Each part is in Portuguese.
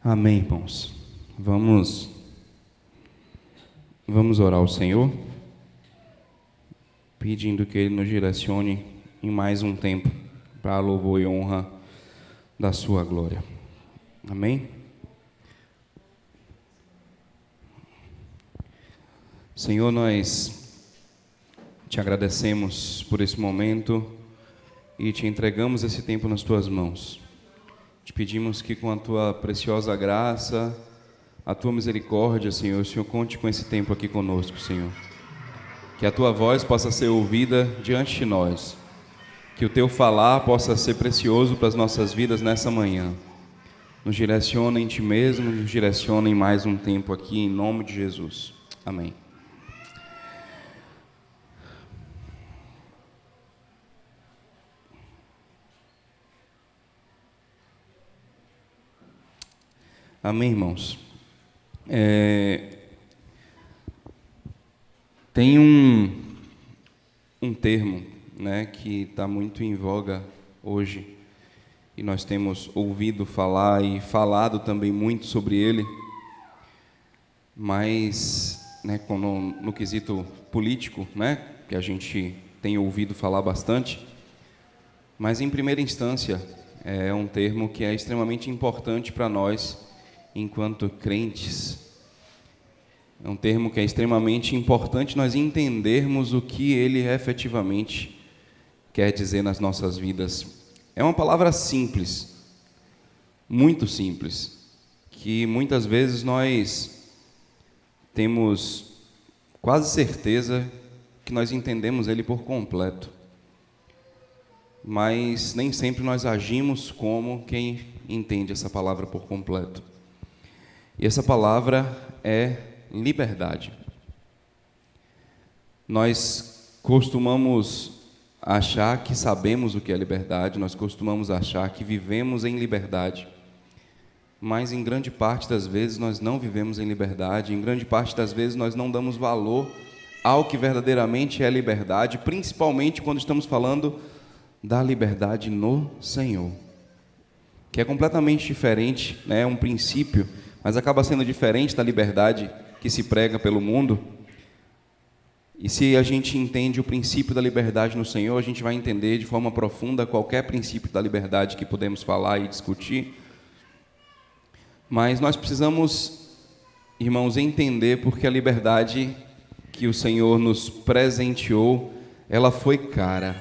Amém, irmãos. Vamos orar ao Senhor, pedindo que Ele nos direcione em mais um tempo para a louvor e honra da sua glória. Amém? Senhor, nós te agradecemos por esse momento e te entregamos esse tempo nas tuas mãos. Te pedimos que com a tua preciosa graça, a tua misericórdia, Senhor, o Senhor conte com esse tempo aqui conosco, Senhor. Que a tua voz possa ser ouvida diante de nós. Que o teu falar possa ser precioso para as nossas vidas nessa manhã. Nos direciona em ti mesmo, nos direciona em mais um tempo aqui, em nome de Jesus. Amém. Amém, irmãos. Tem um termo, né, que está muito em voga hoje, e nós temos ouvido falar e falado também muito sobre ele, mas, né, no quesito político, né, que a gente tem ouvido falar bastante, mas em primeira instância é um termo que é extremamente importante para nós enquanto crentes. É um termo que é extremamente importante nós entendermos o que ele efetivamente quer dizer nas nossas vidas. É uma palavra simples, muito simples, que muitas vezes nós temos quase certeza que nós entendemos ele por completo, mas nem sempre nós agimos como quem entende essa palavra por completo. E essa palavra é liberdade. Nós costumamos achar que sabemos o que é liberdade, nós costumamos achar que vivemos em liberdade, mas em grande parte das vezes nós não vivemos em liberdade, em grande parte das vezes nós não damos valor ao que verdadeiramente é liberdade, principalmente quando estamos falando da liberdade no Senhor, que é completamente diferente, né? É um princípio, mas acaba sendo diferente da liberdade que se prega pelo mundo. E se a gente entende o princípio da liberdade no Senhor, a gente vai entender de forma profunda qualquer princípio da liberdade que podemos falar e discutir. Mas nós precisamos, irmãos, entender porque a liberdade que o Senhor nos presenteou, ela foi cara.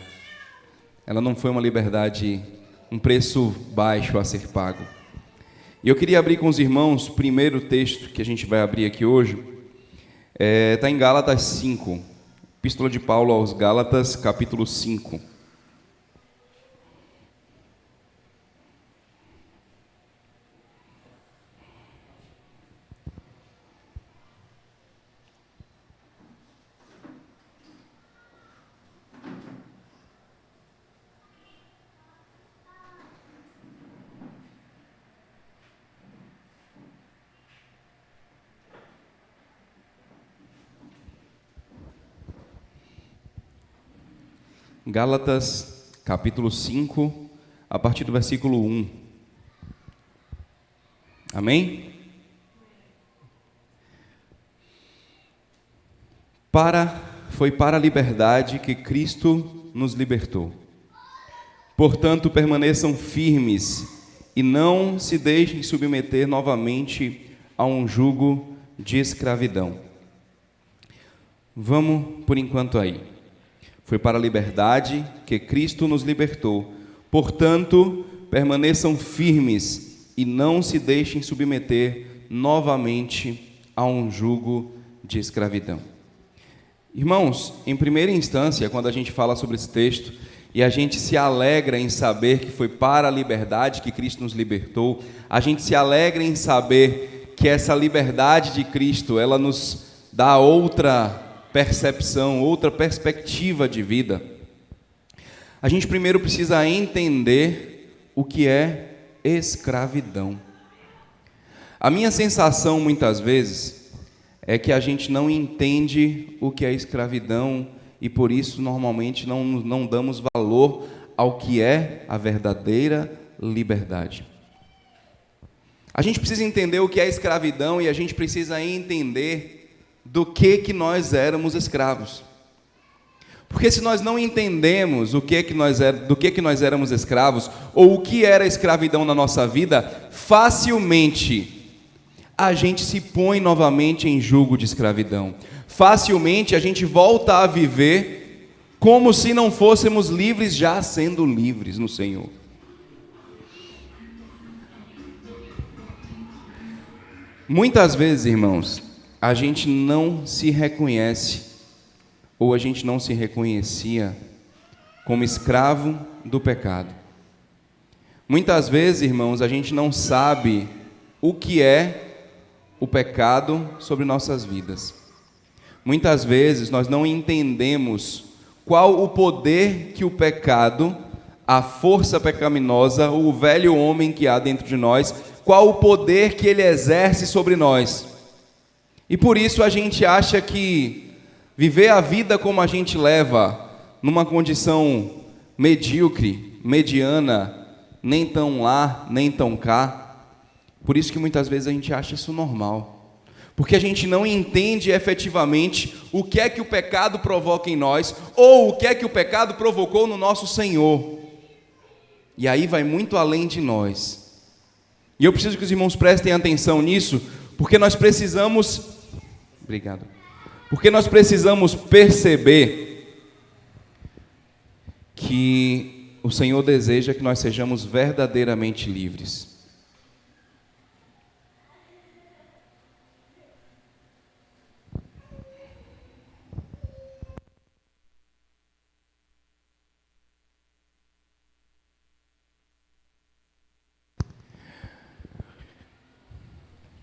Ela não foi uma liberdade, um preço baixo a ser pago. E eu queria abrir com os irmãos, o primeiro texto que a gente vai abrir aqui hoje, está em Gálatas 5, Epístola de Paulo aos Gálatas, capítulo 5. Gálatas, capítulo 5, a partir do versículo 1. Amém? Foi para a liberdade que Cristo nos libertou. Portanto, permaneçam firmes e não se deixem submeter novamente a um jugo de escravidão. Vamos por enquanto aí. Foi para a liberdade que Cristo nos libertou. Portanto, permaneçam firmes e não se deixem submeter novamente a um jugo de escravidão. Irmãos, em primeira instância, quando a gente fala sobre esse texto e a gente se alegra em saber que foi para a liberdade que Cristo nos libertou, a gente se alegra em saber que essa liberdade de Cristo, ela nos dá outra percepção, outra perspectiva de vida. A gente primeiro precisa entender o que é escravidão. A minha sensação muitas vezes é que a gente não entende o que é escravidão e por isso normalmente não damos valor ao que é a verdadeira liberdade. A gente precisa entender o que é escravidão e a gente precisa entender do que nós éramos escravos. Porque se nós não entendemos do que nós éramos escravos, ou o que era escravidão na nossa vida, facilmente a gente se põe novamente em jugo de escravidão. Facilmente a gente volta a viver como se não fôssemos livres, já sendo livres no Senhor. Muitas vezes, irmãos, a gente não se reconhece, ou a gente não se reconhecia como escravo do pecado. Muitas vezes, irmãos, a gente não sabe o que é o pecado sobre nossas vidas. Muitas vezes nós não entendemos qual o poder que o pecado, a força pecaminosa, o velho homem que há dentro de nós, qual o poder que ele exerce sobre nós. E por isso a gente acha que viver a vida como a gente leva, numa condição medíocre, mediana, nem tão lá, nem tão cá, por isso que muitas vezes a gente acha isso normal, porque a gente não entende efetivamente o que é que o pecado provoca em nós, ou o que é que o pecado provocou no nosso Senhor, e aí vai muito além de nós, e eu preciso que os irmãos prestem atenção nisso, porque nós precisamos perceber que o Senhor deseja que nós sejamos verdadeiramente livres.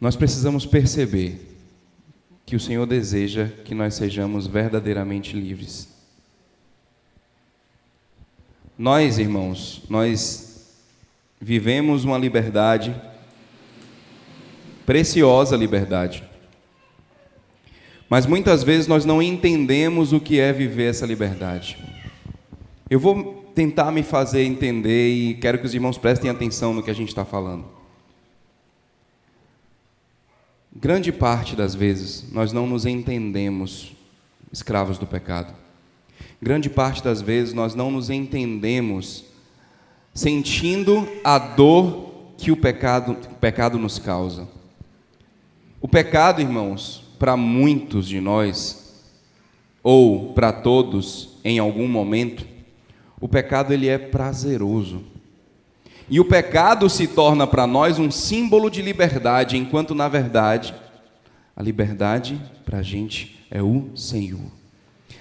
Nós precisamos perceber que o Senhor deseja que nós sejamos verdadeiramente livres. Nós, irmãos, nós vivemos uma liberdade, preciosa liberdade, mas muitas vezes nós não entendemos o que é viver essa liberdade. Eu vou tentar me fazer entender e quero que os irmãos prestem atenção no que a gente está falando. Grande parte das vezes nós não nos entendemos escravos do pecado. Grande parte das vezes nós não nos entendemos sentindo a dor que o pecado nos causa. O pecado, irmãos, para muitos de nós, ou para todos em algum momento, o pecado ele é prazeroso. E o pecado se torna para nós um símbolo de liberdade, enquanto na verdade, a liberdade para a gente é o Senhor.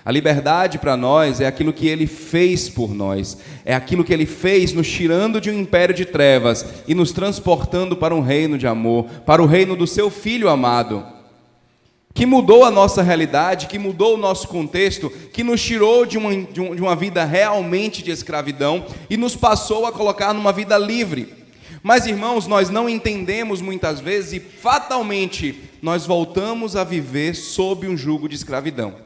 A liberdade para nós é aquilo que Ele fez por nós, é aquilo que Ele fez nos tirando de um império de trevas e nos transportando para um reino de amor, para o reino do Seu Filho amado, que mudou a nossa realidade, que mudou o nosso contexto, que nos tirou de uma vida realmente de escravidão e nos passou a colocar numa vida livre. Mas, irmãos, nós não entendemos muitas vezes e fatalmente nós voltamos a viver sob um jugo de escravidão.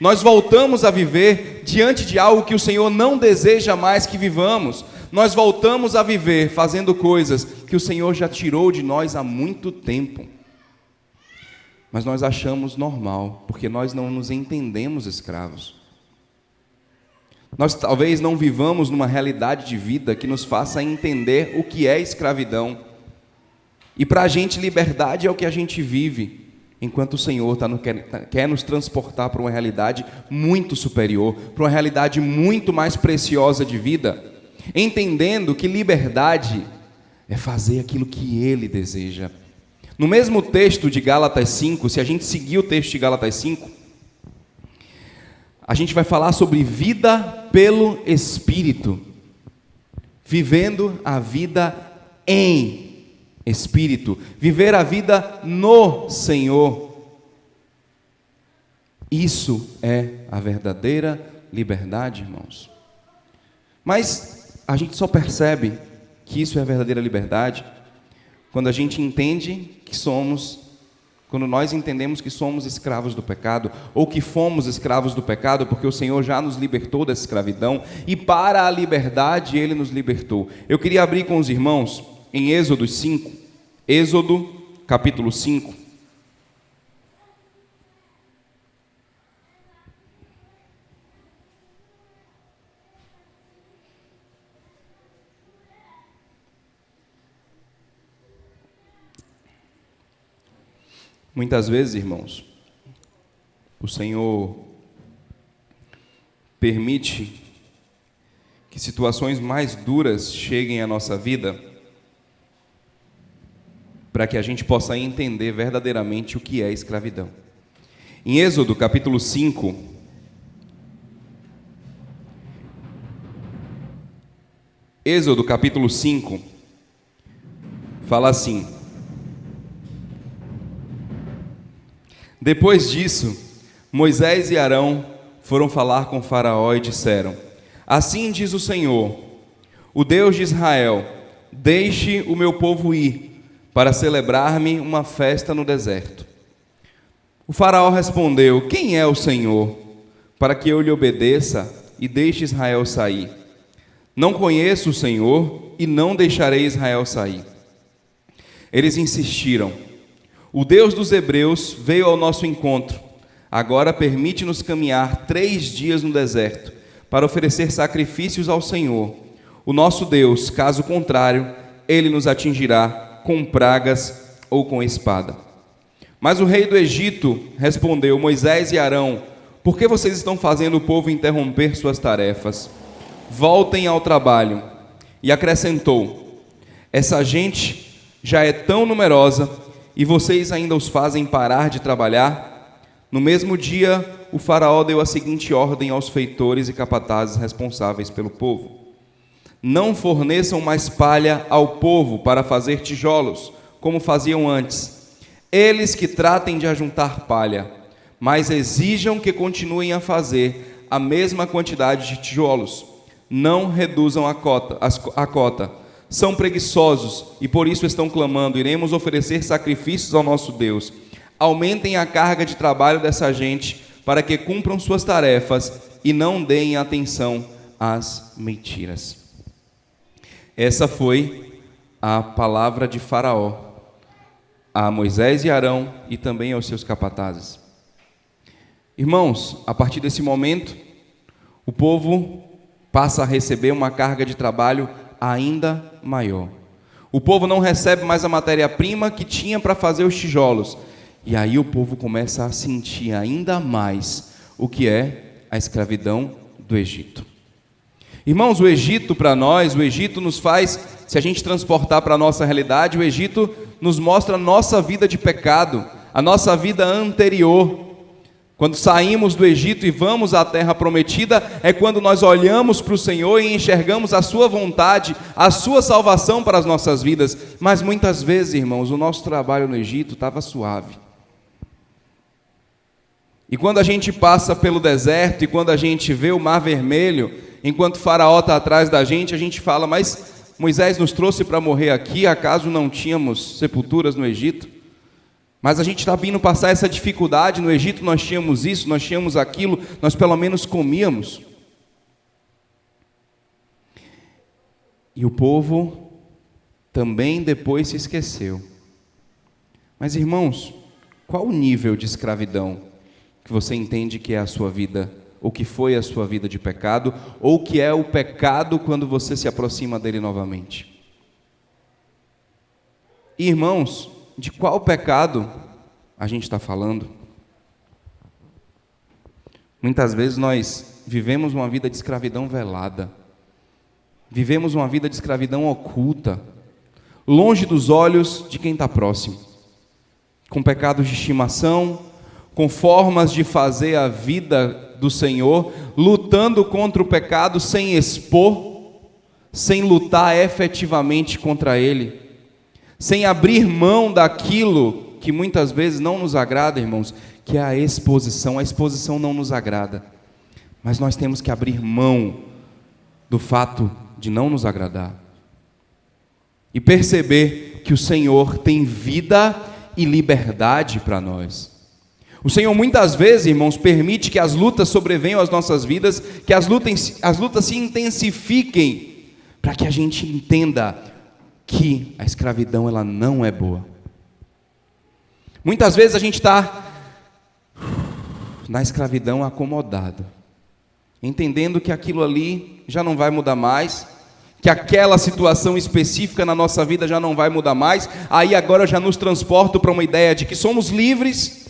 Nós voltamos a viver diante de algo que o Senhor não deseja mais que vivamos. Nós voltamos a viver fazendo coisas que o Senhor já tirou de nós há muito tempo. Mas nós achamos normal, porque nós não nos entendemos escravos. Nós talvez não vivamos numa realidade de vida que nos faça entender o que é escravidão. E para a gente, liberdade é o que a gente vive, enquanto o Senhor quer nos transportar para uma realidade muito superior, para uma realidade muito mais preciosa de vida, entendendo que liberdade é fazer aquilo que Ele deseja. No mesmo texto de Gálatas 5, se a gente seguir o texto de Gálatas 5, a gente vai falar sobre vida pelo Espírito, vivendo a vida em Espírito, viver a vida no Senhor. Isso é a verdadeira liberdade, irmãos. Mas a gente só percebe que isso é a verdadeira liberdade quando a gente entende que quando nós entendemos que somos escravos do pecado, ou que fomos escravos do pecado, porque o Senhor já nos libertou da escravidão, e para a liberdade Ele nos libertou. Eu queria abrir com os irmãos, em Êxodo 5, Êxodo, capítulo 5. Muitas vezes, irmãos, o Senhor permite que situações mais duras cheguem à nossa vida para que a gente possa entender verdadeiramente o que é escravidão. Em Êxodo, capítulo 5, Êxodo, capítulo 5, fala assim: depois disso, Moisés e Arão foram falar com Faraó e disseram: assim diz o Senhor, o Deus de Israel, deixe o meu povo ir, para celebrar-me uma festa no deserto. O Faraó respondeu: quem é o Senhor, para que eu lhe obedeça e deixe Israel sair? Não conheço o Senhor e não deixarei Israel sair. Eles insistiram: o Deus dos Hebreus veio ao nosso encontro. Agora permite-nos caminhar 3 dias no deserto, para oferecer sacrifícios ao Senhor, o nosso Deus. Caso contrário, Ele nos atingirá com pragas ou com espada. Mas o rei do Egito respondeu: Moisés e Arão, por que vocês estão fazendo o povo interromper suas tarefas? Voltem ao trabalho. E acrescentou: essa gente já é tão numerosa e vocês ainda os fazem parar de trabalhar? No mesmo dia, o faraó deu a seguinte ordem aos feitores e capatazes responsáveis pelo povo: não forneçam mais palha ao povo para fazer tijolos, como faziam antes. Eles que tratem de ajuntar palha, mas exijam que continuem a fazer a mesma quantidade de tijolos. Não reduzam a cota. São preguiçosos e por isso estão clamando: iremos oferecer sacrifícios ao nosso Deus. Aumentem a carga de trabalho dessa gente, para que cumpram suas tarefas e não deem atenção às mentiras. Essa foi a palavra de Faraó a Moisés e Arão e também aos seus capatazes. Irmãos, a partir desse momento, o povo passa a receber uma carga de trabalho ainda maior. O povo não recebe mais a matéria-prima que tinha para fazer os tijolos. E aí o povo começa a sentir ainda mais o que é a escravidão do Egito. Irmãos, o Egito para nós, o Egito nos faz, se a gente transportar para a nossa realidade, o Egito nos mostra a nossa vida de pecado, a nossa vida anterior. Quando saímos do Egito e vamos à terra prometida, é quando nós olhamos para o Senhor e enxergamos a sua vontade, a sua salvação para as nossas vidas. Mas muitas vezes, irmãos, o nosso trabalho no Egito estava suave. E quando a gente passa pelo deserto e quando a gente vê o Mar Vermelho, enquanto o Faraó está atrás da gente, a gente fala: mas Moisés nos trouxe para morrer aqui, acaso não tínhamos sepulturas no Egito? Mas a gente está vindo passar essa dificuldade, no Egito nós tínhamos isso, nós tínhamos aquilo, nós pelo menos comíamos. E o povo também depois se esqueceu. Mas irmãos, qual o nível de escravidão que você entende que é a sua vida, ou que foi a sua vida de pecado, ou que é o pecado quando você se aproxima dele novamente? Irmãos, de qual pecado a gente está falando? Muitas vezes nós vivemos uma vida de escravidão velada, vivemos uma vida de escravidão oculta, longe dos olhos de quem está próximo, com pecados de estimação, com formas de fazer a vida do Senhor, lutando contra o pecado sem expor, sem lutar efetivamente contra ele, sem abrir mão daquilo que muitas vezes não nos agrada, irmãos, que é a exposição. A exposição não nos agrada, mas nós temos que abrir mão do fato de não nos agradar e perceber que o Senhor tem vida e liberdade para nós. O Senhor muitas vezes, irmãos, permite que as lutas sobrevenham às nossas vidas, que as lutas se intensifiquem, para que a gente entenda que a escravidão ela não é boa. Muitas vezes a gente está na escravidão acomodado, entendendo que aquilo ali já não vai mudar mais, que aquela situação específica na nossa vida já não vai mudar mais. Aí agora eu já nos transporto para uma ideia de que somos livres,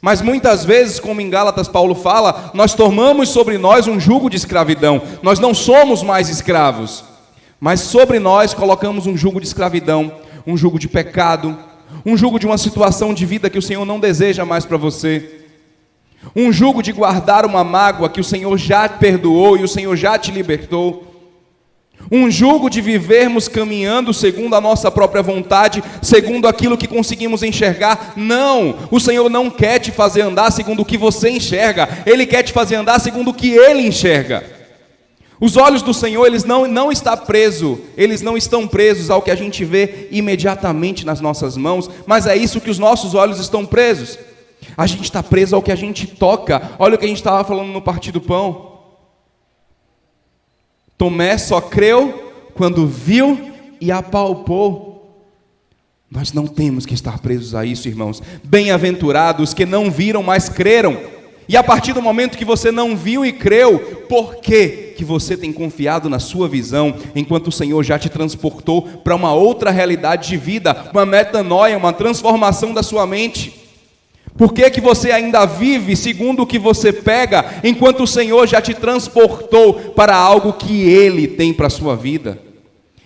mas muitas vezes, como em Gálatas Paulo fala, nós tomamos sobre nós um jugo de escravidão. Nós não somos mais escravos, mas sobre nós colocamos um jugo de escravidão, um jugo de pecado, um jugo de uma situação de vida que o Senhor não deseja mais para você, um jugo de guardar uma mágoa que o Senhor já te perdoou e o Senhor já te libertou, um jugo de vivermos caminhando segundo a nossa própria vontade, segundo aquilo que conseguimos enxergar. Não, o Senhor não quer te fazer andar segundo o que você enxerga, Ele quer te fazer andar segundo o que Ele enxerga. Os olhos do Senhor, eles não estão presos ao que a gente vê imediatamente nas nossas mãos, mas é isso que os nossos olhos estão presos. A gente está preso ao que a gente toca. Olha o que a gente estava falando no Partir do Pão. Tomé só creu quando viu e apalpou. Nós não temos que estar presos a isso, irmãos. Bem-aventurados que não viram, mas creram. E a partir do momento que você não viu e creu, por que você tem confiado na sua visão, enquanto o Senhor já te transportou para uma outra realidade de vida, uma metanoia, uma transformação da sua mente? Por que você ainda vive segundo o que você pega, enquanto o Senhor já te transportou para algo que Ele tem para a sua vida?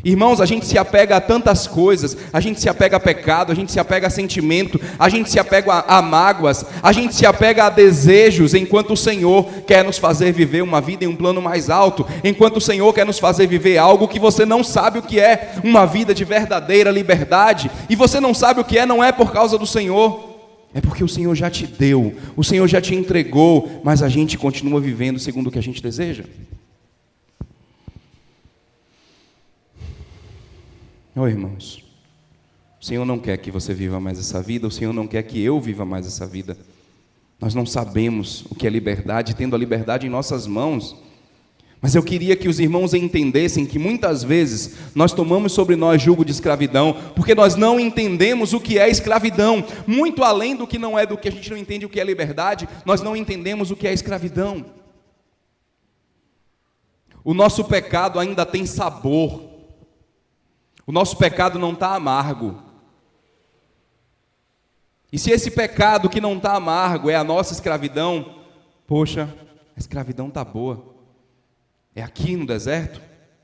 Irmãos, a gente se apega a tantas coisas, a gente se apega a pecado, a gente se apega a sentimento, a gente se apega a mágoas, a gente se apega a desejos, enquanto o Senhor quer nos fazer viver uma vida em um plano mais alto, enquanto o Senhor quer nos fazer viver algo que você não sabe o que é, uma vida de verdadeira liberdade, e você não sabe o que é, não é por causa do Senhor, é porque o Senhor já te deu, o Senhor já te entregou, mas a gente continua vivendo segundo o que a gente deseja. Irmãos, o Senhor não quer que você viva mais essa vida, o Senhor não quer que eu viva mais essa vida. Nós não sabemos o que é liberdade, tendo a liberdade em nossas mãos. Mas eu queria que os irmãos entendessem que muitas vezes nós tomamos sobre nós jugo de escravidão, porque nós não entendemos o que é escravidão. Muito além do que não é, do que a gente não entende o que é liberdade, nós não entendemos o que é escravidão. O nosso pecado ainda tem sabor. O nosso pecado não está amargo. E se esse pecado que não está amargo é a nossa escravidão, poxa, a escravidão está boa. É aqui no deserto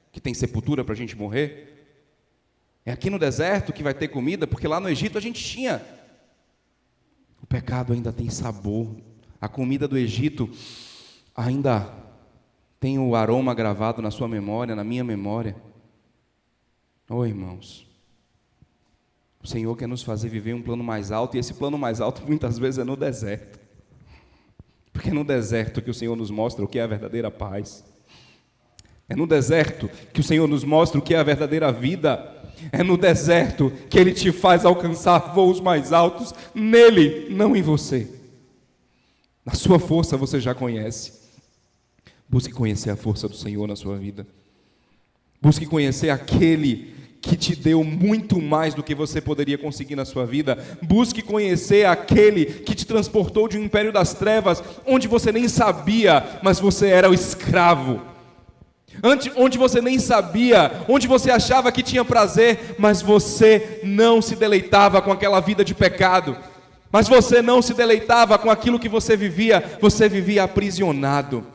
que tem sepultura para a gente morrer? É aqui no deserto que vai ter comida? Porque lá no Egito a gente tinha. O pecado ainda tem sabor. A comida do Egito ainda tem o aroma gravado na sua memória, na minha memória. Irmãos, o Senhor quer nos fazer viver um plano mais alto, e esse plano mais alto muitas vezes é no deserto, porque é no deserto que o Senhor nos mostra o que é a verdadeira paz, é no deserto que o Senhor nos mostra o que é a verdadeira vida, é no deserto que Ele te faz alcançar voos mais altos, nele, não em você. Na sua força você já conhece. Busque conhecer a força do Senhor na sua vida. Busque conhecer aquele que te deu muito mais do que você poderia conseguir na sua vida. Busque conhecer aquele que te transportou de um império das trevas, onde você nem sabia, mas você era o escravo. Onde você nem sabia, onde você achava que tinha prazer, mas você não se deleitava com aquela vida de pecado. Mas você não se deleitava com aquilo que você vivia aprisionado.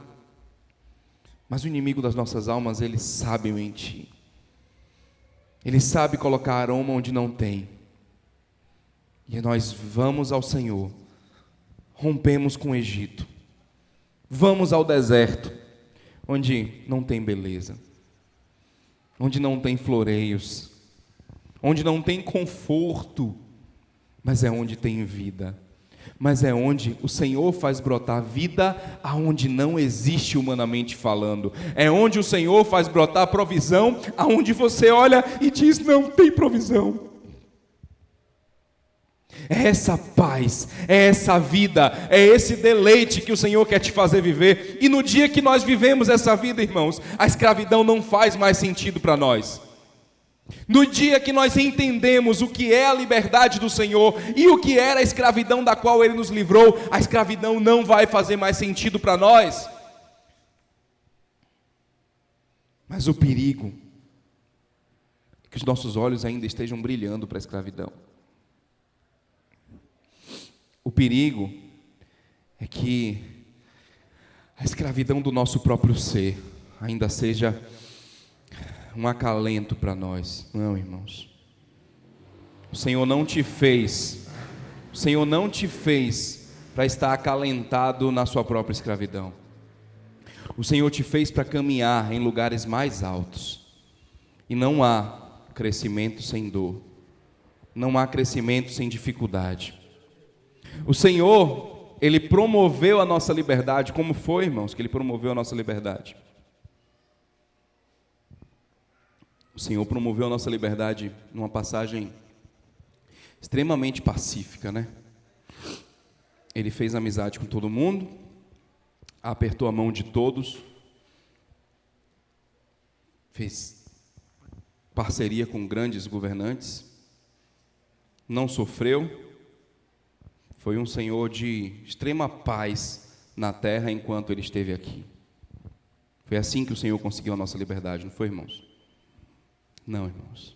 Mas o inimigo das nossas almas, ele sabe mentir. Ele sabe colocar aroma onde não tem. E nós vamos ao Senhor, rompemos com o Egito, vamos ao deserto, onde não tem beleza, onde não tem floreios, onde não tem conforto, mas é onde tem vida. Mas é onde o Senhor faz brotar vida aonde não existe humanamente falando. É onde o Senhor faz brotar provisão aonde você olha e diz, não tem provisão. É essa paz, é essa vida, é esse deleite que o Senhor quer te fazer viver. E no dia que nós vivemos essa vida, irmãos, a escravidão não faz mais sentido para nós. No dia que nós entendemos o que é a liberdade do Senhor e o que era a escravidão da qual Ele nos livrou, a escravidão não vai fazer mais sentido para nós. Mas o perigo é que os nossos olhos ainda estejam brilhando para a escravidão. O perigo é que a escravidão do nosso próprio ser ainda seja um acalento para nós. Não, irmãos. O Senhor não te fez para estar acalentado na sua própria escravidão. O Senhor te fez para caminhar em lugares mais altos. E não há crescimento sem dor. Não há crescimento sem dificuldade. O Senhor, Ele promoveu a nossa liberdade. Como foi, irmãos, que Ele promoveu a nossa liberdade? O Senhor promoveu a nossa liberdade numa passagem extremamente pacífica, né? Ele fez amizade com todo mundo, apertou a mão de todos, fez parceria com grandes governantes, não sofreu, foi um Senhor de extrema paz na terra enquanto Ele esteve aqui. Foi assim que o Senhor conseguiu a nossa liberdade, não foi, irmãos? Não, irmãos.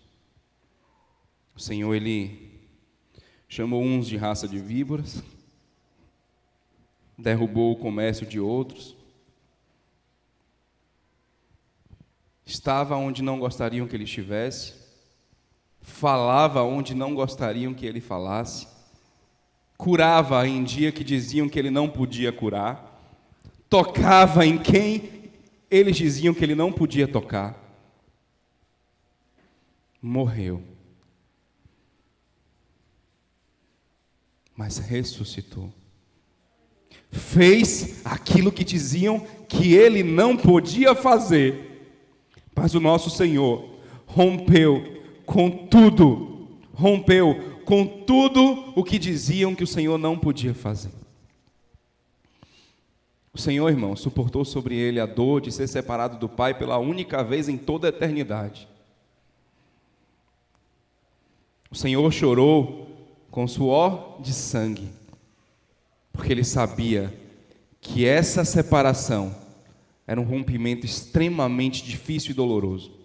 O Senhor, Ele chamou uns de raça de víboras, derrubou o comércio de outros, estava onde não gostariam que Ele estivesse, falava onde não gostariam que Ele falasse, curava em dia que diziam que Ele não podia curar, tocava em quem eles diziam que Ele não podia tocar. Morreu, mas ressuscitou, fez aquilo que diziam que Ele não podia fazer, mas o nosso Senhor rompeu com tudo o que diziam que o Senhor não podia fazer. O Senhor, irmão, suportou sobre Ele a dor de ser separado do Pai pela única vez em toda a eternidade. O Senhor chorou com suor de sangue, porque Ele sabia que essa separação era um rompimento extremamente difícil e doloroso,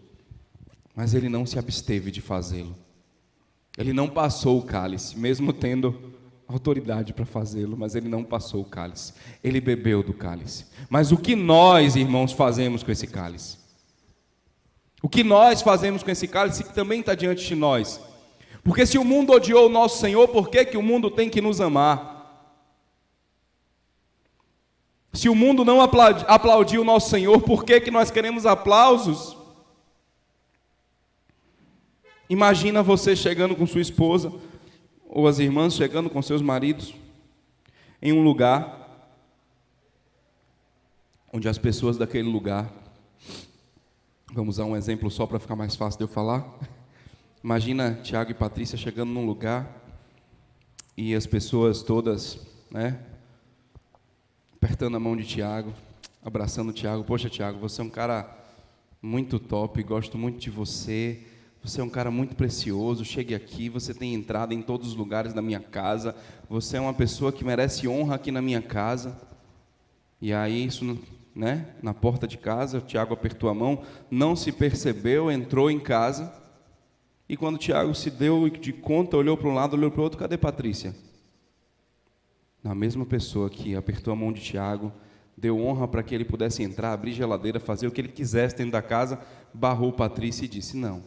mas Ele não se absteve de fazê-lo. Ele não passou o cálice, mesmo tendo autoridade para fazê-lo, mas Ele não passou o cálice, Ele bebeu do cálice. Mas o que nós, irmãos, fazemos com esse cálice? O que nós fazemos com esse cálice que também está diante de nós? Porque se o mundo odiou o nosso Senhor, por que o mundo tem que nos amar? Se o mundo não aplaudiu o nosso Senhor, por que nós queremos aplausos? Imagina você chegando com sua esposa, ou as irmãs chegando com seus maridos, em um lugar, onde as pessoas daquele lugar, vamos usar um exemplo só para ficar mais fácil de eu falar. Imagina Tiago e Patrícia chegando num lugar e as pessoas todas, né, apertando a mão de Tiago, abraçando o Tiago. Poxa, Tiago, você é um cara muito top, gosto muito de você. Você é um cara muito precioso, chegue aqui, você tem entrada em todos os lugares da minha casa. Você é uma pessoa que merece honra aqui na minha casa. E aí, isso, né, na porta de casa, o Tiago apertou a mão, não se percebeu, entrou em casa. E quando o Tiago se deu de conta, olhou para um lado, olhou para o outro, cadê Patrícia? A mesma pessoa que apertou a mão de Tiago, deu honra para que ele pudesse entrar, abrir geladeira, fazer o que ele quisesse dentro da casa, barrou Patrícia e disse, não,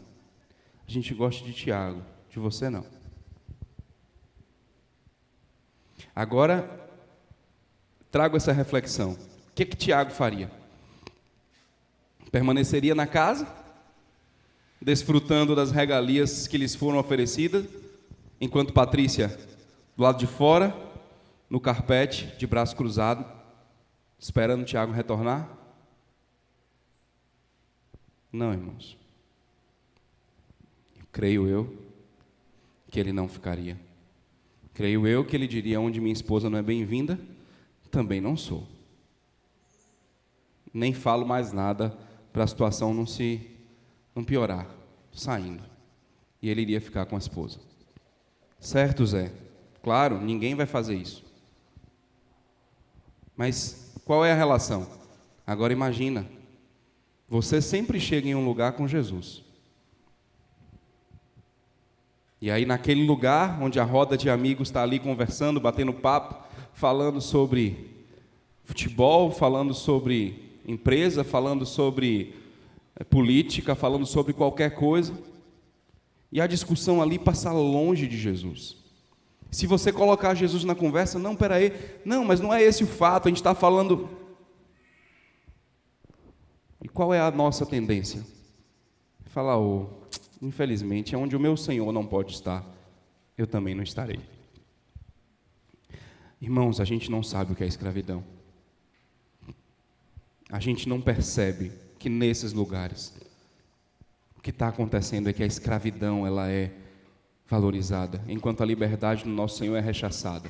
a gente gosta de Tiago, de você não. Agora, trago essa reflexão. O que Tiago faria? Permaneceria na casa, desfrutando das regalias que lhes foram oferecidas, enquanto Patrícia, do lado de fora, no carpete, de braço cruzado, esperando Tiago retornar? Não, irmãos. Creio eu que ele não ficaria. Creio eu que ele diria, onde minha esposa não é bem-vinda, também não sou. Nem falo mais nada para a situação não piorar, saindo. e ele iria ficar com a esposa. Certo, Zé? Claro, ninguém vai fazer isso. Mas qual é a relação? Agora imagina, você sempre chega em um lugar com Jesus. E aí naquele lugar, onde a roda de amigos está ali conversando, batendo papo, falando sobre futebol, falando sobre empresa, falando sobre política, falando sobre qualquer coisa, e a discussão ali passa longe de Jesus. Se você colocar Jesus na conversa, não, peraí, não, mas não é esse o fato, a gente está falando... E qual é a nossa tendência? Falar, infelizmente, onde o meu Senhor não pode estar, eu também não estarei. Irmãos, a gente não sabe o que é escravidão. A gente não percebe que nesses lugares, o que está acontecendo é que a escravidão, ela é valorizada, enquanto a liberdade do nosso Senhor é rechaçada.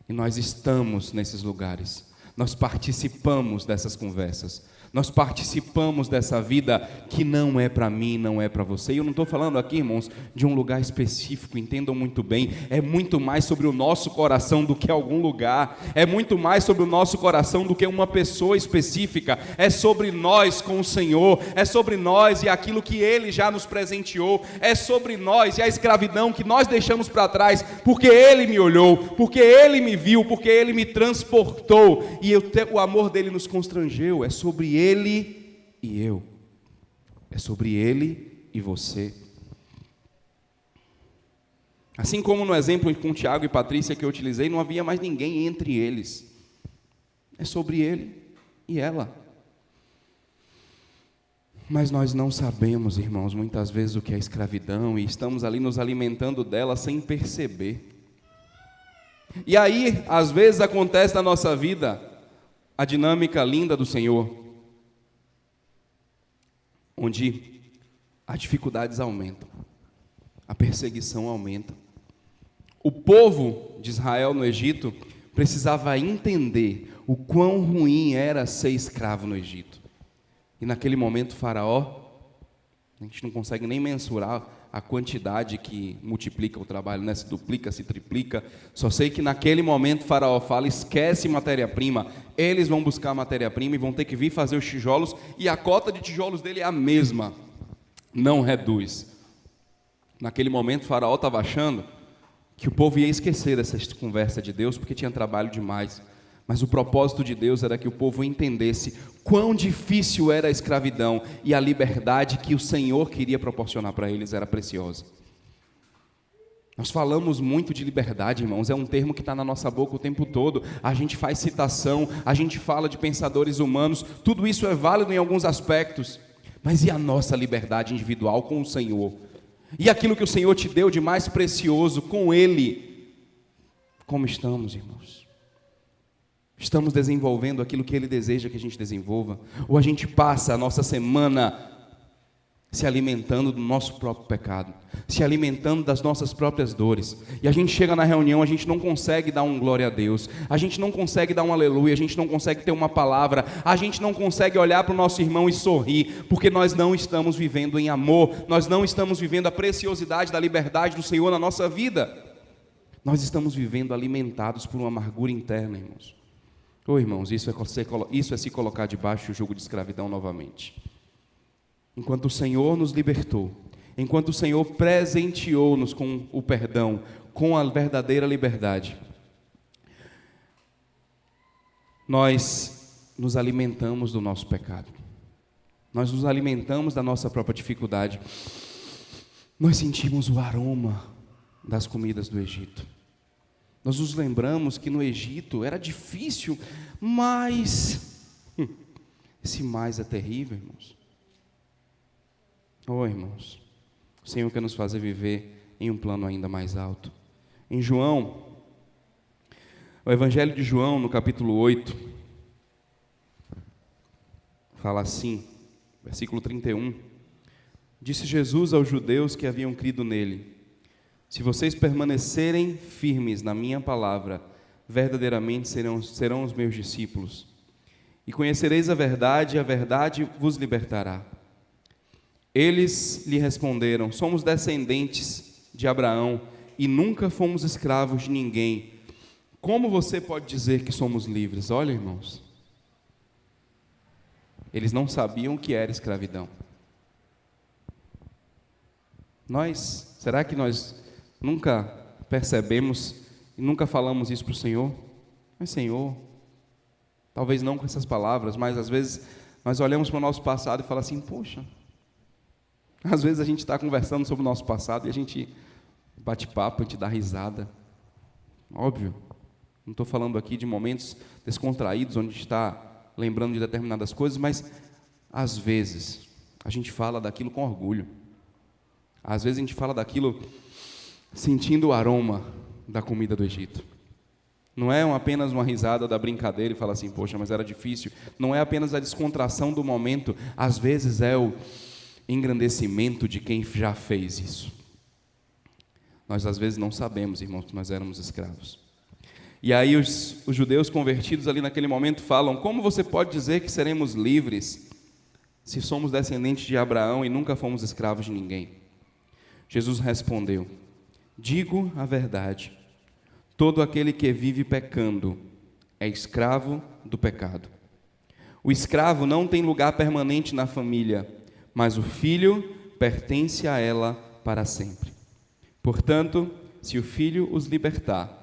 E nós estamos nesses lugares, nós participamos dessas conversas, nós participamos dessa vida que não é para mim, não é para você. E eu não estou falando aqui, irmãos, de um lugar específico, entendam muito bem, é muito mais sobre o nosso coração do que algum lugar, é muito mais sobre o nosso coração do que uma pessoa específica, é sobre nós com o Senhor, é sobre nós e aquilo que Ele já nos presenteou, é sobre nós e a escravidão que nós deixamos para trás, porque Ele me olhou, porque Ele me viu, porque Ele me transportou, e o amor dEle nos constrangeu. É sobre Ele e eu, é sobre Ele e você. Assim como no exemplo com Tiago e Patrícia que eu utilizei, não havia mais ninguém entre eles, é sobre ele e ela. Mas nós não sabemos, irmãos, muitas vezes o que é escravidão, e estamos ali nos alimentando dela sem perceber. E aí, às vezes acontece na nossa vida a dinâmica linda do Senhor, onde as dificuldades aumentam, a perseguição aumenta. O povo de Israel no Egito precisava entender o quão ruim era ser escravo no Egito. E naquele momento Faraó, a gente não consegue nem mensurar a quantidade que multiplica o trabalho, né? Se duplica, se triplica. Só sei que naquele momento Faraó fala, esquece matéria-prima, eles vão buscar matéria-prima e vão ter que vir fazer os tijolos, e a cota de tijolos dele é a mesma, não reduz. Naquele momento Faraó estava achando que o povo ia esquecer dessa conversa de Deus, porque tinha trabalho demais. Mas o propósito de Deus era que o povo entendesse quão difícil era a escravidão, e a liberdade que o Senhor queria proporcionar para eles era preciosa. Nós falamos muito de liberdade, irmãos, é um termo que está na nossa boca o tempo todo. A gente faz citação, a gente fala de pensadores humanos, tudo isso é válido em alguns aspectos. Mas e a nossa liberdade individual com o Senhor? E aquilo que o Senhor te deu de mais precioso com Ele? Como estamos, irmãos? Estamos desenvolvendo aquilo que Ele deseja que a gente desenvolva? Ou a gente passa a nossa semana se alimentando do nosso próprio pecado, se alimentando das nossas próprias dores, e a gente chega na reunião, a gente não consegue dar um glória a Deus, a gente não consegue dar um aleluia, a gente não consegue ter uma palavra, a gente não consegue olhar para o nosso irmão e sorrir, porque nós não estamos vivendo em amor, nós não estamos vivendo a preciosidade da liberdade do Senhor na nossa vida, nós estamos vivendo alimentados por uma amargura interna, irmãos. Irmãos, isso é se colocar debaixo do jugo de escravidão novamente. Enquanto o Senhor nos libertou, enquanto o Senhor presenteou-nos com o perdão, com a verdadeira liberdade, nós nos alimentamos do nosso pecado, nós nos alimentamos da nossa própria dificuldade, nós sentimos o aroma das comidas do Egito. Nós nos lembramos que no Egito era difícil, mas esse mais é terrível, irmãos. Irmãos, o Senhor quer nos fazer viver em um plano ainda mais alto. Em João, o Evangelho de João, no capítulo 8, fala assim, versículo 31, disse Jesus aos judeus que haviam crido nele: se vocês permanecerem firmes na minha palavra, verdadeiramente serão os meus discípulos. E conhecereis a verdade vos libertará. Eles lhe responderam: somos descendentes de Abraão e nunca fomos escravos de ninguém. Como você pode dizer que somos livres? Olha, irmãos, eles não sabiam o que era escravidão. Será que nós nunca percebemos e nunca falamos isso para o Senhor? Mas Senhor, talvez não com essas palavras, mas às vezes nós olhamos para o nosso passado e falamos assim: poxa, às vezes a gente está conversando sobre o nosso passado e a gente bate papo, a gente dá risada. Óbvio, não estou falando aqui de momentos descontraídos, onde a gente está lembrando de determinadas coisas, mas às vezes a gente fala daquilo com orgulho. Às vezes a gente fala daquilo sentindo o aroma da comida do Egito. Não é apenas uma risada da brincadeira e falar assim: poxa, mas era difícil. Não é apenas a descontração do momento. Às vezes é o engrandecimento de quem já fez isso. Nós às vezes não sabemos, irmãos, que nós éramos escravos. E aí os judeus convertidos ali naquele momento falam: como você pode dizer que seremos livres se somos descendentes de Abraão e nunca fomos escravos de ninguém? Jesus respondeu: digo a verdade, todo aquele que vive pecando é escravo do pecado. O escravo não tem lugar permanente na família, mas o filho pertence a ela para sempre. Portanto, se o filho os libertar,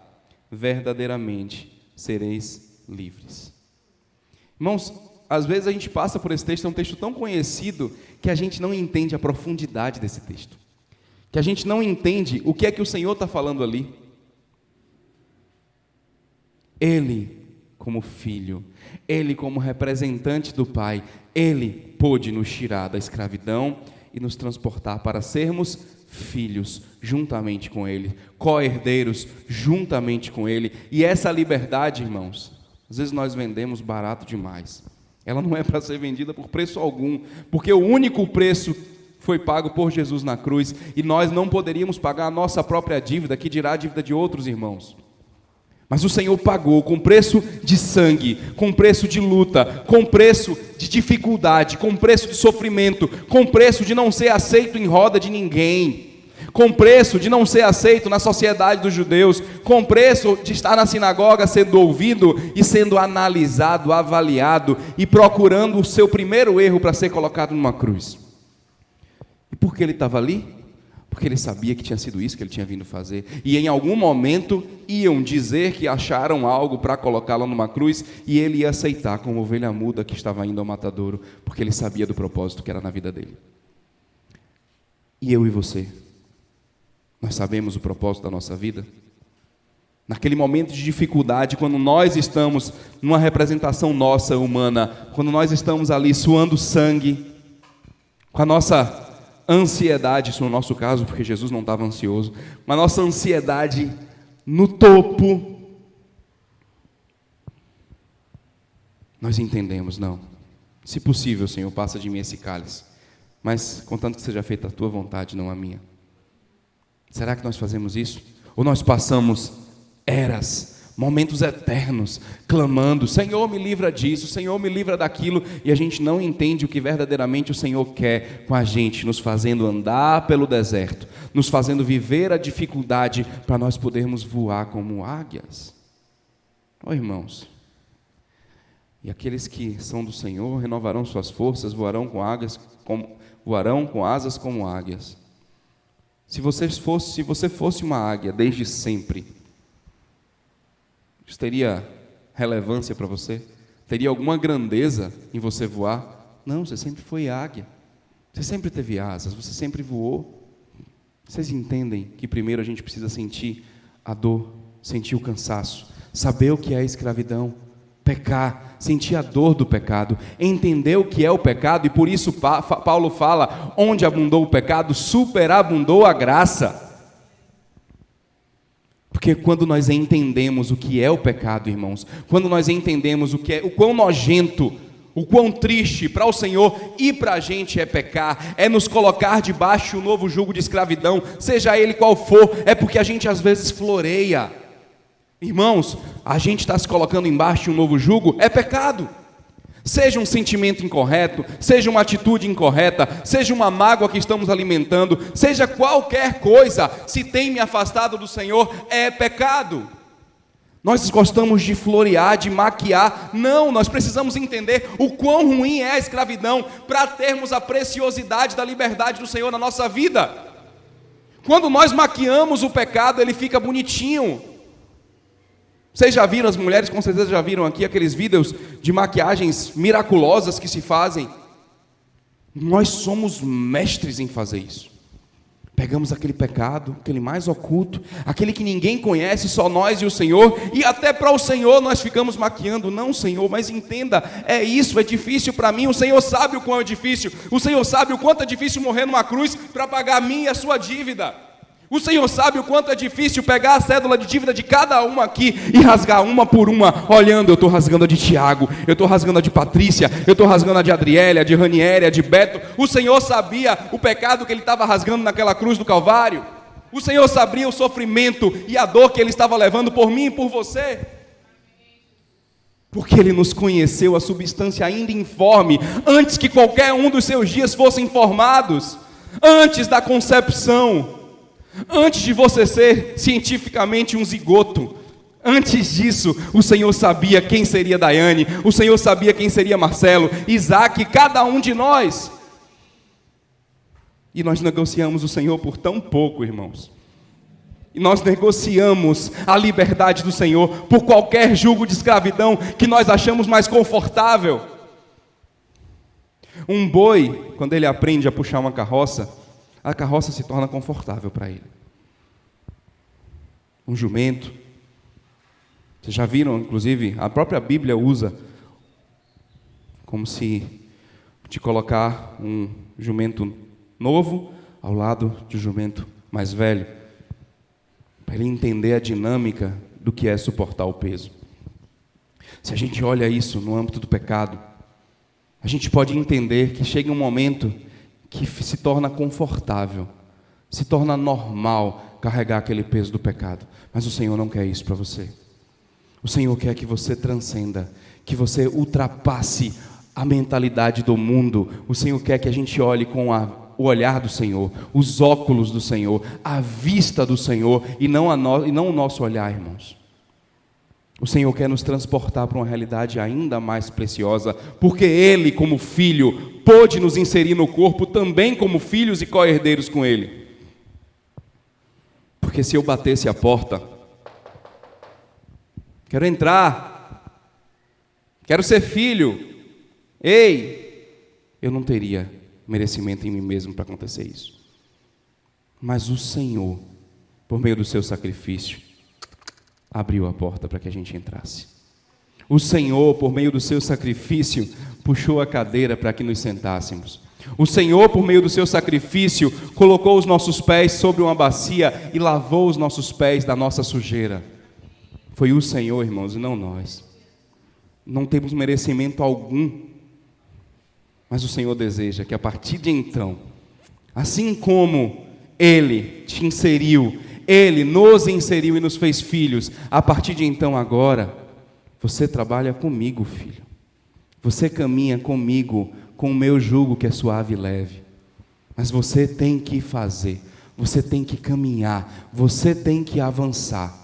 verdadeiramente sereis livres. Irmãos, às vezes a gente passa por esse texto, é um texto tão conhecido, que a gente não entende a profundidade desse texto, que a gente não entende o que é que o Senhor está falando ali. Ele, como filho, Ele como representante do Pai, Ele pôde nos tirar da escravidão e nos transportar para sermos filhos juntamente com Ele, co-herdeiros juntamente com Ele. E essa liberdade, irmãos, às vezes nós vendemos barato demais. Ela não é para ser vendida por preço algum, porque o único preço foi pago por Jesus na cruz, e nós não poderíamos pagar a nossa própria dívida, que dirá a dívida de outros irmãos. Mas o Senhor pagou com preço de sangue, com preço de luta, com preço de dificuldade, com preço de sofrimento, com preço de não ser aceito em roda de ninguém, com preço de não ser aceito na sociedade dos judeus, com preço de estar na sinagoga sendo ouvido e sendo analisado, avaliado e procurando o seu primeiro erro para ser colocado numa cruz. E por que ele estava ali? Porque ele sabia que tinha sido isso que ele tinha vindo fazer. E em algum momento iam dizer que acharam algo para colocá-lo numa cruz, e ele ia aceitar como ovelha muda que estava indo ao matadouro, porque ele sabia do propósito que era na vida dele. E eu e você, nós sabemos o propósito da nossa vida? Naquele momento de dificuldade, quando nós estamos numa representação nossa humana, quando nós estamos ali suando sangue, com a nossa ansiedade, isso no nosso caso, porque Jesus não estava ansioso, mas nossa ansiedade no topo, nós entendemos: não, se possível, Senhor, passa de mim esse cálice, mas contanto que seja feita a tua vontade, não a minha. Será que nós fazemos isso? Ou nós passamos eras, momentos eternos, clamando: Senhor, me livra disso, Senhor, me livra daquilo, e a gente não entende o que verdadeiramente o Senhor quer com a gente, nos fazendo andar pelo deserto, nos fazendo viver a dificuldade, para nós podermos voar como águias. Irmãos, e aqueles que são do Senhor renovarão suas forças, voarão com asas como águias. Se você fosse uma águia desde sempre, isso teria relevância para você? Teria alguma grandeza em você voar? Não, você sempre foi águia. Você sempre teve asas, você sempre voou. Vocês entendem que primeiro a gente precisa sentir a dor, sentir o cansaço, saber o que é a escravidão, pecar, sentir a dor do pecado, entender o que é o pecado, e por isso Paulo fala: onde abundou o pecado, superabundou a graça. Porque quando nós entendemos o que é o pecado, irmãos, quando nós entendemos o quão nojento, o quão triste para o Senhor e para a gente é pecar, é nos colocar debaixo de um novo jugo de escravidão, seja ele qual for, é porque a gente às vezes floreia. Irmãos, a gente está se colocando embaixo de um novo jugo, é pecado. Seja um sentimento incorreto, seja uma atitude incorreta, seja uma mágoa que estamos alimentando, seja qualquer coisa, se tem me afastado do Senhor, é pecado. Nós gostamos de florear, de maquiar. Não, nós precisamos entender o quão ruim é a escravidão para termos a preciosidade da liberdade do Senhor na nossa vida. Quando nós maquiamos o pecado, ele fica bonitinho. Vocês já viram, as mulheres com certeza já viram aqui aqueles vídeos de maquiagens miraculosas que se fazem. Nós somos mestres em fazer isso. Pegamos aquele pecado, aquele mais oculto, aquele que ninguém conhece, só nós e o Senhor, e até para o Senhor nós ficamos maquiando. Não, Senhor, mas entenda, é isso, é difícil para mim. O Senhor sabe o quão é difícil. O Senhor sabe o quanto é difícil morrer numa cruz para pagar a minha e a sua dívida. O Senhor sabe o quanto é difícil pegar a cédula de dívida de cada uma aqui e rasgar uma por uma, olhando. Eu estou rasgando a de Tiago, eu estou rasgando a de Patrícia, eu estou rasgando a de Adriele, a de Ranieri, a de Beto. O Senhor sabia o pecado que ele estava rasgando naquela cruz do Calvário. O Senhor sabia o sofrimento e a dor que ele estava levando por mim e por você. Porque ele nos conheceu a substância ainda informe, antes que qualquer um dos seus dias fossem formados, antes da concepção. Antes de você ser cientificamente um zigoto, antes disso, o Senhor sabia quem seria Daiane, o Senhor sabia quem seria Marcelo, Isaac, cada um de nós. E nós negociamos o Senhor por tão pouco, irmãos. E nós negociamos a liberdade do Senhor por qualquer jugo de escravidão que nós achamos mais confortável. Um boi, quando ele aprende a puxar uma carroça, a carroça se torna confortável para ele. Um jumento. Vocês já viram, inclusive, a própria Bíblia usa como se de colocar um jumento novo ao lado de um jumento mais velho, para ele entender a dinâmica do que é suportar o peso. Se a gente olha isso no âmbito do pecado, a gente pode entender que chega um momento que se torna confortável, se torna normal carregar aquele peso do pecado. Mas o Senhor não quer isso para você. O Senhor quer que você transcenda, que você ultrapasse a mentalidade do mundo. O Senhor quer que a gente olhe com o olhar do Senhor, os óculos do Senhor, a vista do Senhor, e não o nosso olhar, irmãos. O Senhor quer nos transportar para uma realidade ainda mais preciosa, porque Ele, como Filho, pôde nos inserir no corpo também como filhos e co-herdeiros com Ele. Porque se eu batesse a porta, quero entrar, quero ser filho, ei, eu não teria merecimento em mim mesmo para acontecer isso. Mas o Senhor, por meio do seu sacrifício, abriu a porta para que a gente entrasse. O Senhor, por meio do seu sacrifício, puxou a cadeira para que nos sentássemos. O Senhor, por meio do seu sacrifício, colocou os nossos pés sobre uma bacia e lavou os nossos pés da nossa sujeira. Foi o Senhor, irmãos, e não nós. Não temos merecimento algum, mas o Senhor deseja que a partir de então, assim como Ele te inseriu, Ele nos inseriu e nos fez filhos, a partir de então agora, você trabalha comigo, filho. Você caminha comigo, com o meu jugo que é suave e leve. Mas você tem que fazer, você tem que caminhar, você tem que avançar.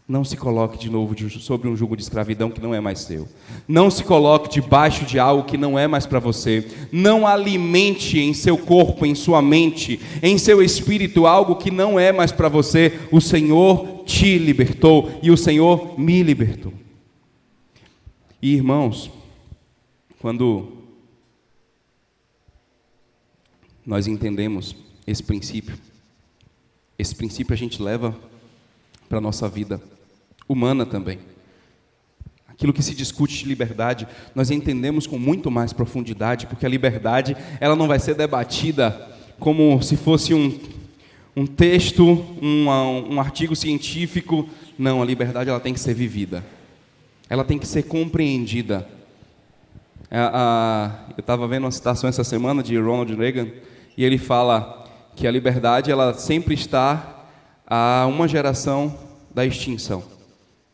Não se coloque de novo sobre um jugo de escravidão que não é mais seu. Não se coloque debaixo de algo que não é mais para você. Não alimente em seu corpo, em sua mente, em seu espírito algo que não é mais para você. O Senhor te libertou e o Senhor me libertou. E irmãos, quando nós entendemos esse princípio a gente leva para a nossa vida humana também. Aquilo que se discute de liberdade, nós entendemos com muito mais profundidade, porque a liberdade, ela não vai ser debatida como se fosse um texto, um artigo científico. Não, a liberdade ela tem que ser vivida. Ela tem que ser compreendida. Eu estava vendo uma citação essa semana de Ronald Reagan, e ele fala que a liberdade ela sempre está a uma geração da extinção.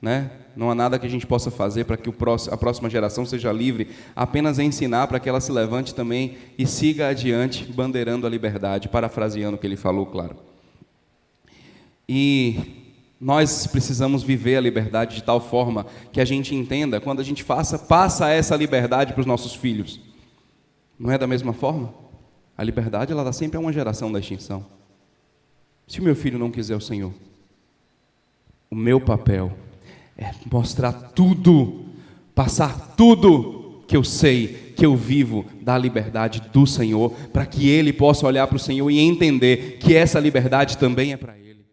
né? Não há nada que a gente possa fazer para que a próxima geração seja livre, apenas ensinar para que ela se levante também e siga adiante, bandeirando a liberdade, parafraseando o que ele falou, claro. E nós precisamos viver a liberdade de tal forma que a gente entenda, quando a gente passa essa liberdade para os nossos filhos. Não é da mesma forma? A liberdade, ela dá sempre a uma geração da extinção. Se o meu filho não quiser o Senhor, o meu papel é mostrar tudo, passar tudo que eu sei, que eu vivo da liberdade do Senhor, para que ele possa olhar para o Senhor e entender que essa liberdade também é para ele.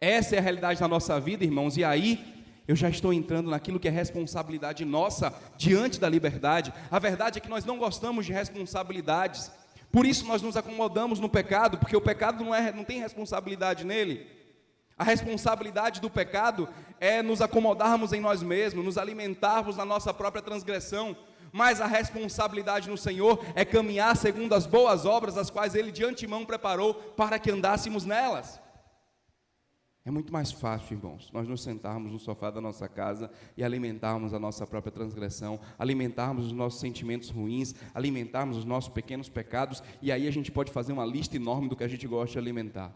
Essa é a realidade da nossa vida, irmãos, e aí eu já estou entrando naquilo que é responsabilidade nossa diante da liberdade. A verdade é que nós não gostamos de responsabilidades, por isso nós nos acomodamos no pecado, porque o pecado não tem responsabilidade nele. A responsabilidade do pecado é nos acomodarmos em nós mesmos, nos alimentarmos na nossa própria transgressão, mas a responsabilidade no Senhor é caminhar segundo as boas obras, as quais Ele de antemão preparou para que andássemos nelas. É muito mais fácil, irmãos, nós nos sentarmos no sofá da nossa casa e alimentarmos a nossa própria transgressão, alimentarmos os nossos sentimentos ruins, alimentarmos os nossos pequenos pecados, e aí a gente pode fazer uma lista enorme do que a gente gosta de alimentar.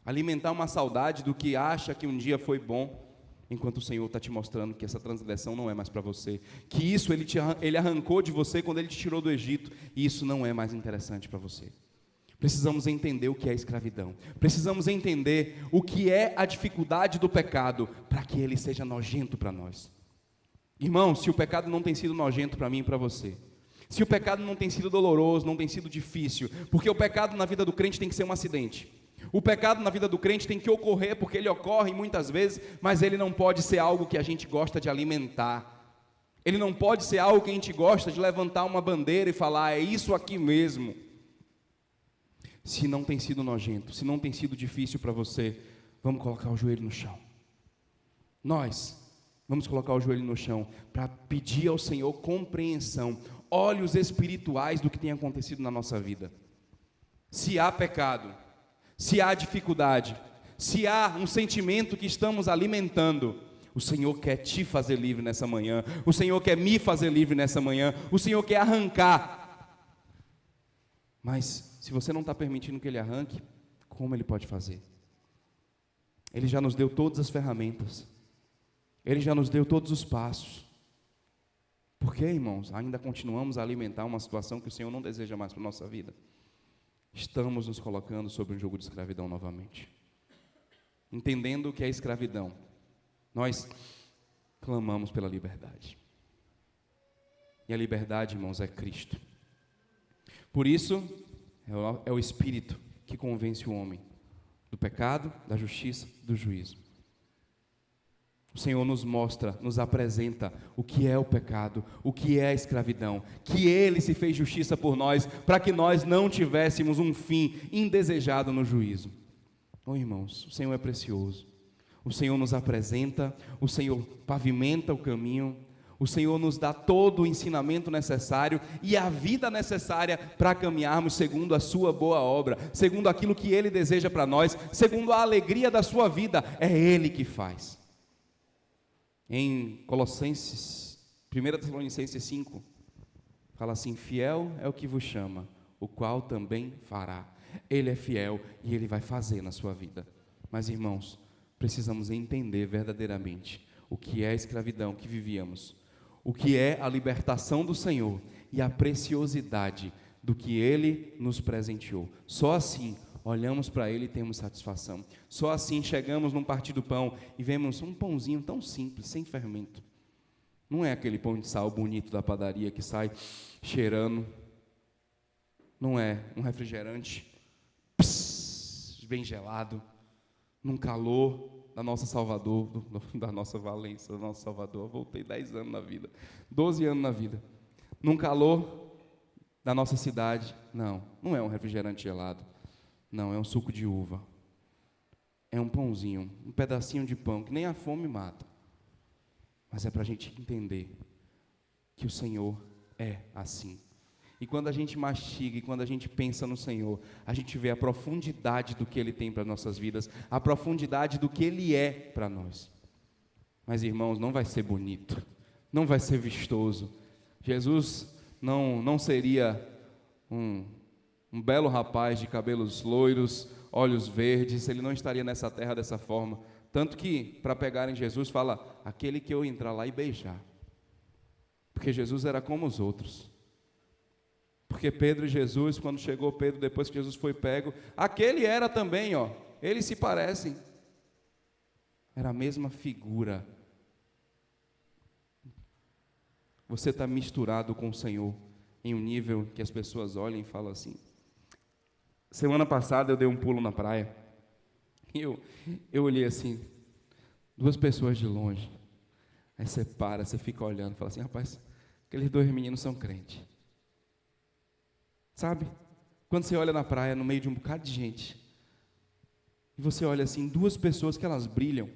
Alimentar uma saudade do que acha que um dia foi bom, enquanto o Senhor está te mostrando que essa transgressão não é mais para você, que isso Ele arrancou de você quando Ele te tirou do Egito, e isso não é mais interessante para você. Precisamos entender o que é escravidão, precisamos entender o que é a dificuldade do pecado, para que ele seja nojento para nós. Irmão, se o pecado não tem sido nojento para mim e para você, se o pecado não tem sido doloroso, não tem sido difícil, porque o pecado na vida do crente tem que ser um acidente. O pecado na vida do crente tem que ocorrer, porque ele ocorre muitas vezes, mas ele não pode ser algo que a gente gosta de alimentar. Ele não pode ser algo que a gente gosta de levantar uma bandeira e falar, é isso aqui mesmo. Se não tem sido nojento, se não tem sido difícil para você, vamos colocar o joelho no chão. Nós vamos colocar o joelho no chão para pedir ao Senhor compreensão, olhos espirituais do que tem acontecido na nossa vida. Se há pecado, se há dificuldade, se há um sentimento que estamos alimentando, o Senhor quer te fazer livre nessa manhã, o Senhor quer me fazer livre nessa manhã, o Senhor quer arrancar. Mas se você não está permitindo que Ele arranque, como Ele pode fazer? Ele já nos deu todas as ferramentas, Ele já nos deu todos os passos. Por que, irmãos, ainda continuamos a alimentar uma situação que o Senhor não deseja mais para a nossa vida? Estamos nos colocando sob um jugo de escravidão novamente. Entendendo o que é escravidão, nós clamamos pela liberdade. E a liberdade, irmãos, é Cristo. Por isso, é o Espírito que convence o homem do pecado, da justiça, do juízo. O Senhor nos mostra, nos apresenta o que é o pecado, o que é a escravidão, que Ele se fez justiça por nós, para que nós não tivéssemos um fim indesejado no juízo. Oh, irmãos, o Senhor é precioso. O Senhor nos apresenta, o Senhor pavimenta o caminho, o Senhor nos dá todo o ensinamento necessário e a vida necessária para caminharmos segundo a sua boa obra, segundo aquilo que Ele deseja para nós, segundo a alegria da sua vida, é Ele que faz. Em Colossenses, 1 Tessalonicenses 5, fala assim, fiel é o que vos chama, o qual também fará. Ele é fiel e Ele vai fazer na sua vida. Mas, irmãos, precisamos entender verdadeiramente o que é a escravidão que vivíamos, o que é a libertação do Senhor e a preciosidade do que Ele nos presenteou. Só assim olhamos para Ele e temos satisfação. Só assim chegamos num partir do pão e vemos um pãozinho tão simples, sem fermento. Não é aquele pão de sal bonito da padaria que sai cheirando. Não é um refrigerante bem gelado, num calor da nossa Salvador, da nossa Valência, do nosso Salvador. Eu voltei 10 anos na vida, 12 anos na vida. Num calor da nossa cidade. Não é um refrigerante gelado. Não, é um suco de uva. É um pãozinho, um pedacinho de pão, que nem a fome mata. Mas é para a gente entender que o Senhor é assim. E quando a gente mastiga, e quando a gente pensa no Senhor, a gente vê a profundidade do que Ele tem para nossas vidas, a profundidade do que Ele é para nós. Mas, irmãos, não vai ser bonito, não vai ser vistoso. Jesus não seria um belo rapaz de cabelos loiros, olhos verdes, ele não estaria nessa terra dessa forma. Tanto que, para pegarem Jesus, fala, aquele que eu entrar lá e beijar. Porque Jesus era como os outros. Porque Pedro e Jesus, quando chegou Pedro, depois que Jesus foi pego, aquele era também, eles se parecem. Era a mesma figura. Você está misturado com o Senhor em um nível que as pessoas olham e falam assim. Semana passada eu dei um pulo na praia e eu olhei assim, 2 pessoas de longe. Aí você para, você fica olhando e fala assim, rapaz, aqueles 2 meninos são crentes. Sabe? Quando você olha na praia, no meio de um bocado de gente, e você olha assim, 2 pessoas que elas brilham,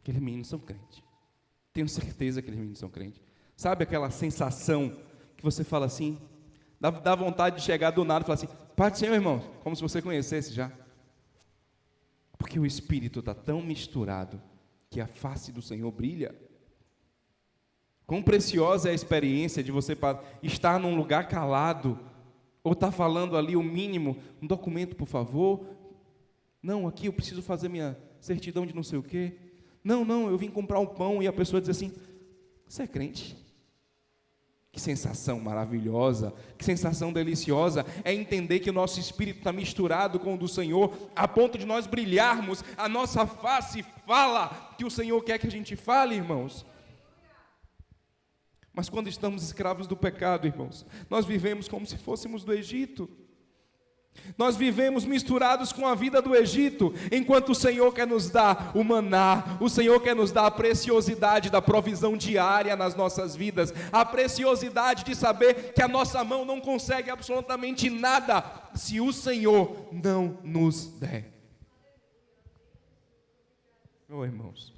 aqueles meninos são crentes. Tenho certeza que aqueles meninos são crentes. Sabe aquela sensação que você fala assim, dá vontade de chegar do nada e falar assim, Pai do Senhor, irmão, como se você conhecesse já. Porque o Espírito está tão misturado que a face do Senhor brilha. Quão preciosa é a experiência de você estar num lugar calado, ou estar falando ali o mínimo, um documento, por favor. Não, aqui eu preciso fazer minha certidão de não sei o quê. Não, eu vim comprar um pão, e a pessoa diz assim, você é crente? Que sensação maravilhosa, que sensação deliciosa, é entender que o nosso espírito está misturado com o do Senhor, a ponto de nós brilharmos, a nossa face fala que o Senhor quer que a gente fale, irmãos. Mas quando estamos escravos do pecado, irmãos, nós vivemos como se fôssemos do Egito. Nós vivemos misturados com a vida do Egito, enquanto o Senhor quer nos dar o maná, o Senhor quer nos dar a preciosidade da provisão diária nas nossas vidas, a preciosidade de saber que a nossa mão não consegue absolutamente nada se o Senhor não nos der. Irmãos,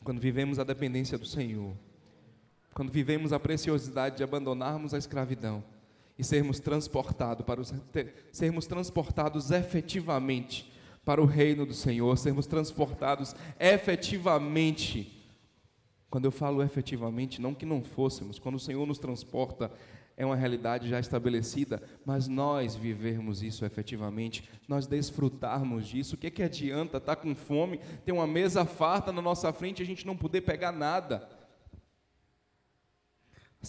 quando vivemos a dependência do Senhor, quando vivemos a preciosidade de abandonarmos a escravidão e sermos transportados efetivamente para o reino do Senhor, sermos transportados efetivamente. Quando eu falo efetivamente, não que não fôssemos, quando o Senhor nos transporta, é uma realidade já estabelecida, mas nós vivermos isso efetivamente, nós desfrutarmos disso. O que adianta estar com fome, ter uma mesa farta na nossa frente e a gente não poder pegar nada?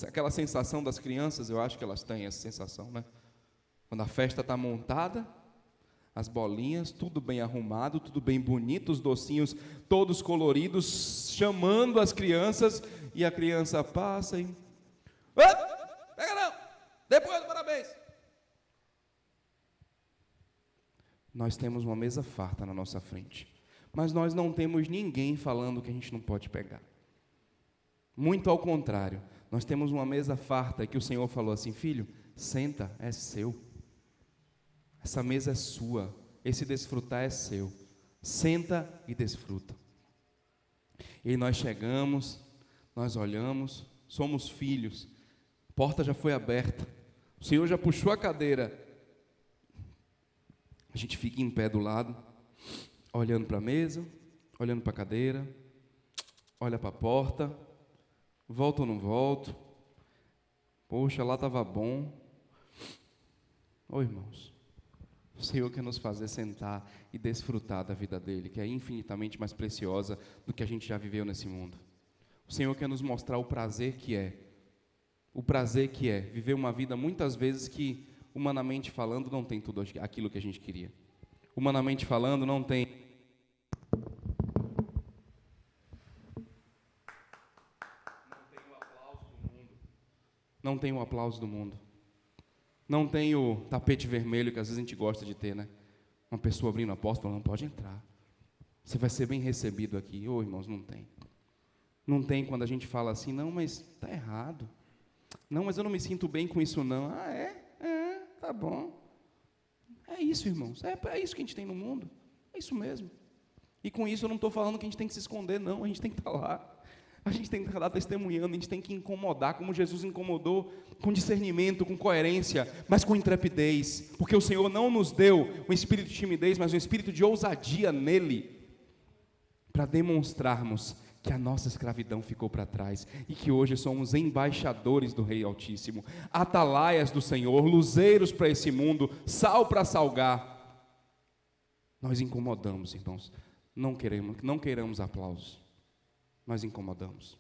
Aquela sensação das crianças, eu acho que elas têm essa sensação, né? Quando a festa está montada, as bolinhas, tudo bem arrumado, tudo bem bonito, os docinhos todos coloridos, chamando as crianças, e a criança passa e... pega não! Depois, parabéns! Nós temos uma mesa farta na nossa frente, mas nós não temos ninguém falando que a gente não pode pegar. Muito ao contrário, nós temos uma mesa farta que o Senhor falou assim, filho, senta, é seu. Essa mesa é sua, esse desfrutar é seu. Senta e desfruta. E nós chegamos, nós olhamos, somos filhos, a porta já foi aberta, o Senhor já puxou a cadeira. A gente fica em pé do lado, olhando para a mesa, olhando para a cadeira, olha para a porta, volto ou não volto? Poxa, lá estava bom. Irmãos, o Senhor quer nos fazer sentar e desfrutar da vida dEle, que é infinitamente mais preciosa do que a gente já viveu nesse mundo. O Senhor quer nos mostrar o prazer que é viver uma vida muitas vezes que, humanamente falando, não tem tudo aquilo que a gente queria. Humanamente falando, não tem não tem o aplauso do mundo, não tem o tapete vermelho que às vezes a gente gosta de ter, né? Uma pessoa abrindo a porta falando, não pode entrar, você vai ser bem recebido aqui. Irmãos, não tem quando a gente fala assim, não, mas está errado, não, mas eu não me sinto bem com isso não. Tá bom, é isso, irmãos, é isso que a gente tem no mundo, é isso mesmo. E com isso eu não estou falando que a gente tem que se esconder, não, a gente tem que estar lá. A gente tem que estar testemunhando, a gente tem que incomodar, como Jesus incomodou, com discernimento, com coerência, mas com intrepidez, porque o Senhor não nos deu um espírito de timidez, mas um espírito de ousadia nele. para demonstrarmos que a nossa escravidão ficou para trás e que hoje somos embaixadores do Rei Altíssimo, atalaias do Senhor, luzeiros para esse mundo, sal para salgar. Nós incomodamos, irmãos. Não queiramos aplausos. Nós incomodamos.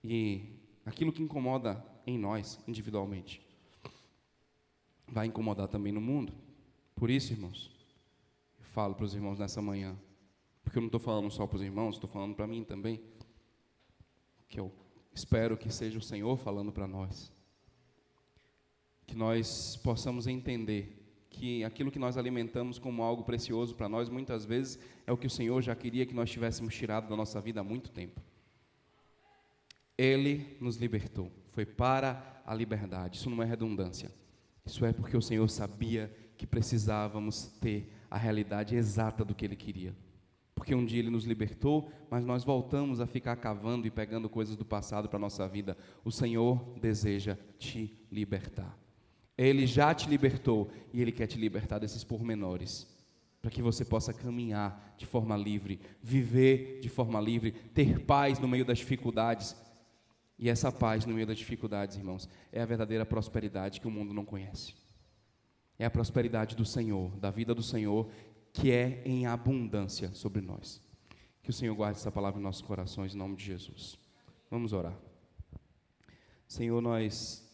E aquilo que incomoda em nós, individualmente, vai incomodar também no mundo. Por isso, irmãos, eu falo para os irmãos nessa manhã, porque eu não estou falando só para os irmãos, estou falando para mim também, que eu espero que seja o Senhor falando para nós, que nós possamos entender que aquilo que nós alimentamos como algo precioso para nós, muitas vezes é o que o Senhor já queria que nós tivéssemos tirado da nossa vida há muito tempo. Ele nos libertou, foi para a liberdade. Isso não é redundância, isso é porque o Senhor sabia que precisávamos ter a realidade exata do que Ele queria. Porque um dia Ele nos libertou, mas nós voltamos a ficar cavando e pegando coisas do passado para a nossa vida. O Senhor deseja te libertar. Ele já te libertou e Ele quer te libertar desses pormenores, para que você possa caminhar de forma livre, viver de forma livre, ter paz no meio das dificuldades. E essa paz no meio das dificuldades, irmãos, é a verdadeira prosperidade que o mundo não conhece. É a prosperidade do Senhor, da vida do Senhor, que é em abundância sobre nós. Que o Senhor guarde essa palavra em nossos corações, em nome de Jesus. Vamos orar. Senhor, nós